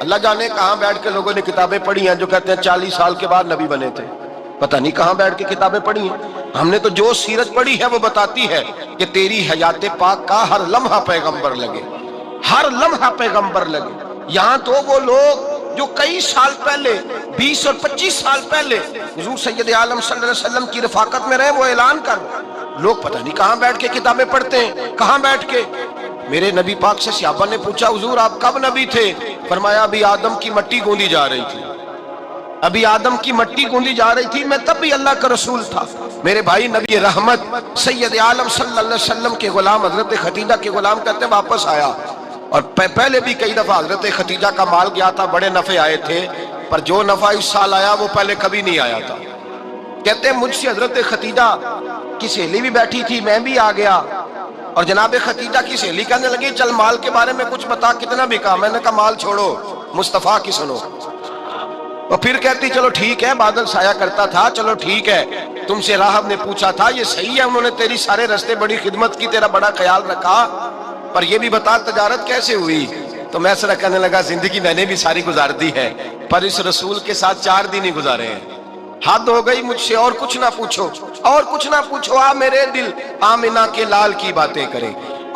اللہ جانے کہاں بیٹھ کے لوگوں نے کتابیں پڑھی ہیں جو کہتے ہیں 40 سال کے بعد نبی بنے تھے، پتہ نہیں کہاں بیٹھ کے کتابیں پڑھی ہیں۔ ہم نے تو جو سیرت پڑھی ہے وہ بتاتی ہے کہ تیری حیات پاک کا ہر لمحہ پیغمبر لگے، ہر لمحہ پیغمبر لگے۔ یہاں تو وہ لوگ جو کئی سال پہلے 20 اور 25 سال پہلے حضور سید عالم صلی اللہ علیہ وسلم کی رفاقت میں رہے، وہ اعلان کر لوگ پتہ نہیں کہاں بیٹھ کے کتابیں پڑھتے ہیں، کہاں بیٹھ کے۔ میرے نبی پاک سے صحابہ نے پوچھا حضور آپ کب نبی تھے؟ فرمایا ابھی آدم کی مٹی گوندی جا رہی تھی، ابھی آدم کی مٹی گوندی جا رہی تھی، میں تب بھی اللہ کا رسول تھا۔ میرے بھائی نبی رحمت سید عالم صلی اللہ علیہ وسلم کے غلام حضرت خدیجہ کے غلام کہتے ہیں واپس آیا، اور پہلے بھی کئی دفعہ حضرت خدیجہ کا مال گیا تھا، بڑے نفع آئے تھے، پر جو نفع اس سال آیا وہ پہلے کبھی نہیں آیا تھا۔ کہتے ہیں مجھ سے حضرت خدیجہ کی سہیلی بھی بیٹھی تھی، میں بھی آ گیا، اور جناب خدیجہ کی سہیلی کہنے لگی چل مال کے بارے میں کچھ بتا، کتنا بکا؟ میں نے کہا مال چھوڑو، مصطفیٰ کی سنو۔ اور پھر کہتی چلو ٹھیک ہے، بادل سایہ کرتا تھا، چلو ٹھیک ہے، تم سے راہب نے پوچھا تھا، یہ صحیح ہے انہوں نے تیری سارے رستے بڑی خدمت کی، تیرا بڑا خیال رکھا، پر یہ بھی بتا تجارت کیسے ہوئی؟ تو میں سر کہنے لگا زندگی میں نے بھی ساری گزار دی ہے، پر اس رسول کے ساتھ 4 دن ہی گزارے ہیں، حد ہو گئی مجھ سے، اور کچھ نہ پوچھو، اور کچھ نہ پوچھو، آ میرے دل آمنہ کے لال کی باتیں کرے،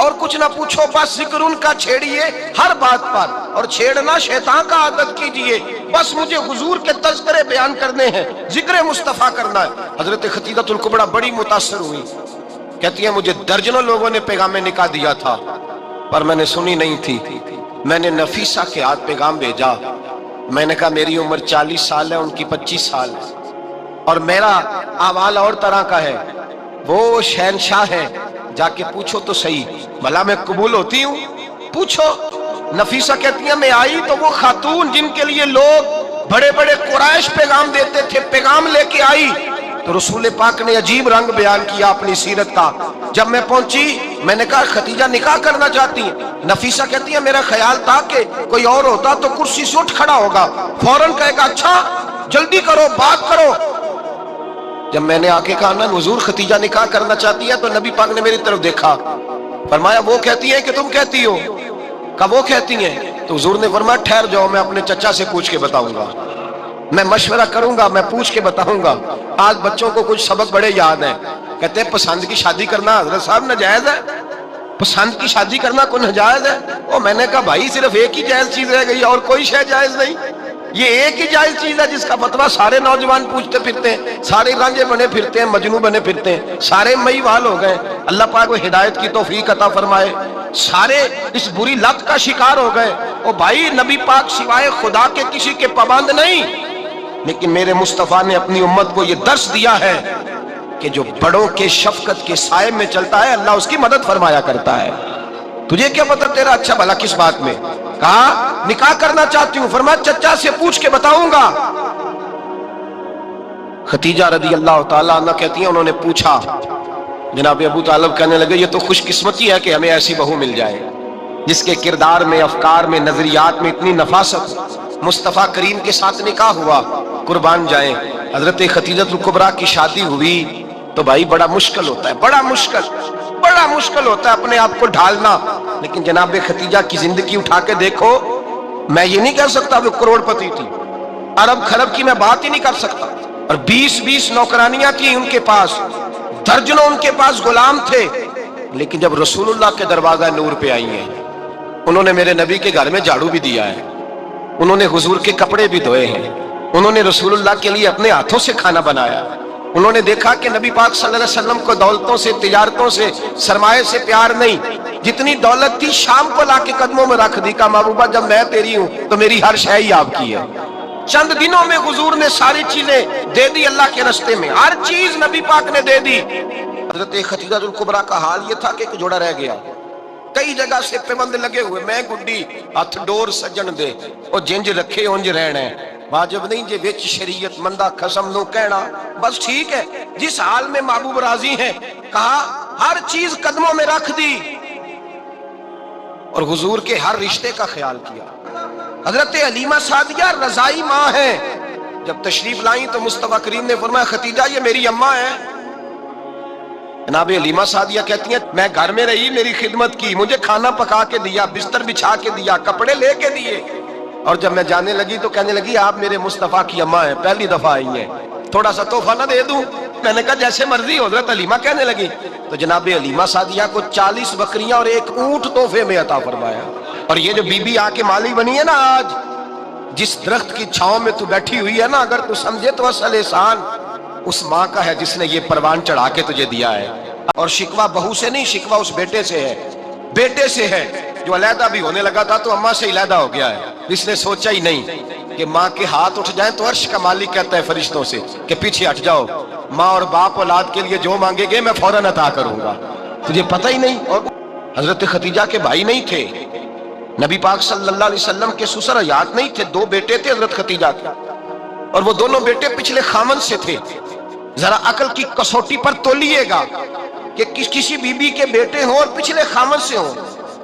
اور کچھ نہ پوچھو، بس ذکر ان کا چھیڑیے ہر بات پر، اور چھیڑنا شیطان کا عادت کیجئے، بس مجھے حضور کے تذکرے بیان کرنے ہیں، ذکر مصطفیٰ کرنا ہے۔ حضرت خدیجہ الکبریٰ بڑی متاثر ہوئی، کہتی ہیں مجھے درجنوں لوگوں نے پیغام نکاح دیا تھا، پر میں نے سنی نہیں تھی، میں نے نفیسہ کے ہاتھ پیغام بھیجا، میں نے کہا میری عمر 40 سال ہے، ان کی 25 سال ہے، اور میرا اعمال اور طرح کا ہے، وہ شہنشاہ ہے، جا کے پوچھو تو صحیح، بھلا میں قبول ہوتی ہوں؟ پوچھو۔ نفیسہ کہتی ہیں میں آئی تو وہ خاتون جن کے لیے لوگ بڑے بڑے قریش پیغام دیتے تھے، پیغام لے کے آئی، تو رسول پاک نے عجیب رنگ بیان کیا اپنی سیرت کا۔ جب میں پہنچی میں نے کہا خدیجہ نکاح کرنا چاہتی ہیں؟ نفیسہ کہتی ہے میرا خیال تھا کہ کوئی اور ہوتا تو کرسی سے اٹھ کھڑا ہوگا، فوراً کہے گا اچھا جلدی کرو بات کرو۔ جب میں نے آ کے کہا نا حضور خدیجہ نکاح کرنا چاہتی ہے، تو نبی پاک نے میری طرف دیکھا، فرمایا وہ کہتی ہیں کہ تم کہتی ہو؟ کہا وہ کہتی ہیں، تو حضور نے فرمایا ٹھہر جاؤ، میں اپنے چچا سے پوچھ کے بتاؤں گا، میں مشورہ کروں گا، میں پوچھ کے بتاؤں گا۔ آج بچوں کو کچھ سبق بڑے یاد ہیں، کہتے ہیں پسند کی شادی کرنا حضرت صاحب ناجائز ہے، پسند کی شادی کرنا کوئی ناجائز ہے؟ اور میں نے کہا بھائی صرف ایک ہی جائز چیز رہ گئی، اور کوئی شے جائز نہیں، یہ ایک ہی جائز چیز ہے جس کا فتویٰ سارے نوجوان پوچھتے پھرتے ہیں، سارے رانجے بنے پھرتے ہیں، مجنوں بنے پھرتے ہیں، سارے مئی وال ہو گئے، اللہ پاک کو ہدایت کی توفیق عطا فرمائے، سارے اس بری لت کا شکار ہو گئے۔ اور بھائی نبی پاک سوائے خدا کے کسی کے پابند نہیں، لیکن میرے مصطفیٰ نے اپنی امت کو یہ درس دیا ہے کہ جو بڑوں کے شفقت کے سائے میں چلتا ہے اللہ اس کی مدد فرمایا کرتا ہے۔ تجھے کیا پتہ تیرا اچھا بھلا کس بات میں؟ کہا نکاح کرنا چاہتی ہوں، فرمایا چچا سے پوچھ کے بتاؤں گا۔ خدیجہ رضی اللہ تعالیٰ عنہ کہتی ہیں انہوں نے پوچھا، جناب ابو طالب کہنے لگے یہ تو خوش قسمتی ہے کہ ہمیں ایسی بہو مل جائے جس کے کردار میں، افکار میں، نظریات میں اتنی نفاست۔ مصطفیٰ کریم کے ساتھ نکاح ہوا، قربان جائیں حضرت خدیجہ الکبریٰ کی شادی ہوئی تو بھائی بڑا مشکل ہوتا ہے، بڑا مشکل ہوتا ہے اپنے آپ کو ڈھالنا، لیکن جناب خدیجہ کی زندگی اٹھا کے دیکھو، میں یہ نہیں کہہ سکتا وہ کروڑ پتی تھی، ارب خرب کی میں بات ہی نہیں کر سکتا، اور 20 نوکرانیاں تھیں ان کے پاس، درجنوں ان کے پاس غلام تھے، لیکن جب رسول اللہ کے دروازہ نور پہ آئی ہیں، انہوں نے میرے نبی کے گھر میں جھاڑو بھی دیا ہے، انہوں نے حضور کے کپڑے بھی دھوئے ہیں، انہوں نے رسول اللہ کے لیے اپنے ہاتھوں سے کھانا بنایا، انہوں نے دیکھا کہ نبی پاک صلی اللہ علیہ وسلم کو دولتوں سے، تجارتوں سے، سرمایہ سے پیار نہیں، جتنی دولت تھی شام کو لا کے قدموں میں رکھ دی، کہا محبوبہ جب میں تیری ہوں تو میری ہر شے ہی آپ کی ہے۔ چند دنوں میں حضور نے ساری چیزیں دے دی اللہ کے رستے میں، ہر چیز نبی پاک نے دے دی۔ حضرت خدیجہ الکبریٰ کا حال یہ تھا کہ ایک جوڑا رہ گیا، کئی جگہ سے پیوند لگے ہوئے، میں گڈی ہاتھ ڈور سجن دے، او جنج رکھے اونج رہنا ہے، واجب نہیں جے وچ شریعت مندہ قسم نو کہنا، بس ٹھیک ہے جس حال میں محبوب راضی ہیں، کہا ہر چیز قدموں میں رکھ دی، اور حضور کے ہر رشتے کا خیال کیا۔ حضرت حلیمہ سعدیہ رضائی ماں ہے، جب تشریف لائیں تو مصطفیٰ کریم نے فرمایا خدیجہ یہ میری اماں ہے۔ جناب حلیمہ سعدیہ کہتی ہیں میں گھر میں رہی، میری خدمت کی، مجھے کھانا پکا کے دیا، بستر بچھا کے دیا، کپڑے لے کے دیے، اور جب میں جانے لگی تو کہنے لگی آپ میرے مصطفیٰ کی اماں ہیں، پہلی دفعہ آئی ہیں، تھوڑا سا تحفہ نہ دے دوں؟ میں نے کہا جیسے مرضی حضرت حلیمہ کہنے لگی۔ تو جناب حلیمہ سعدیہ کو 40 بکریاں اور 1 اونٹ تحفے میں عطا فرمایا۔ اور یہ جو بی بی آ کے مالی بنی ہے نا آج، جس درخت کی چھاؤں میں تو بیٹھی ہوئی ہے نا، اگر تو سمجھے تو اصل احسان اس ماں کا ہے جس نے یہ پروان چڑھا کے تجھے دیا ہے۔ اور شکوہ بہو سے نہیں، شکوہ اس بیٹے سے ہے، بیٹے سے ہے جو علیحدہ بھی ہونے لگا تھا تو اماں سے علیحدہ ہو گیا ہے۔ اس نے سوچا ہی نہیں کہ ماں کے ہاتھ اٹھ جائیں تو عرش کا مالک کہتا ہے فرشتوں سے کہ پیچھے ہٹ جاؤ، ماں اور باپ اولاد کے لیے جو مانگے گے میں فوراً عطا کروں گا۔ تجھے پتہ ہی نہیں۔ اور حضرت خدیجہ کے بھائی نہیں تھے، نبی پاک صلی اللہ علیہ وسلم کے سسر حیات نہیں تھے، 2 بیٹے تھے حضرت خدیجہ کے، اور وہ دونوں بیٹے پچھلے خامن سے تھے۔ ذرا عقل کی کسوٹی پر تولیے گا کہ کسی بی بی کے بیٹے ہوں اور پچھلے خامن سے ہوں،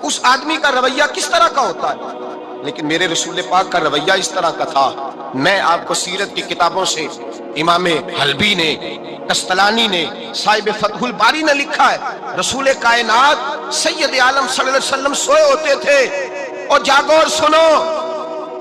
اس آدمی کا رویہ کس طرح کا ہوتا ہے۔ لیکن میرے رسول پاک کا رویہ اس طرح کا تھا۔ میں آپ کو سیرت کی کتابوں سے، امام حلبی نے، قسطلانی نے، صاحب فتح الباری نے لکھا ہے، رسول کائنات سید عالم صلی اللہ علیہ وسلم سوئے ہوتے تھے اور جاگو اور سنو،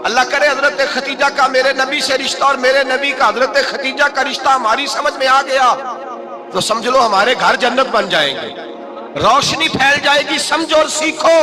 اللہ کرے حضرت خدیجہ کا میرے نبی سے رشتہ اور میرے نبی کا حضرت خدیجہ کا رشتہ ہماری سمجھ میں آ گیا تو سمجھ لو ہمارے گھر جنت بن جائیں گے، روشنی پھیل جائے گی۔ سمجھو اور سیکھو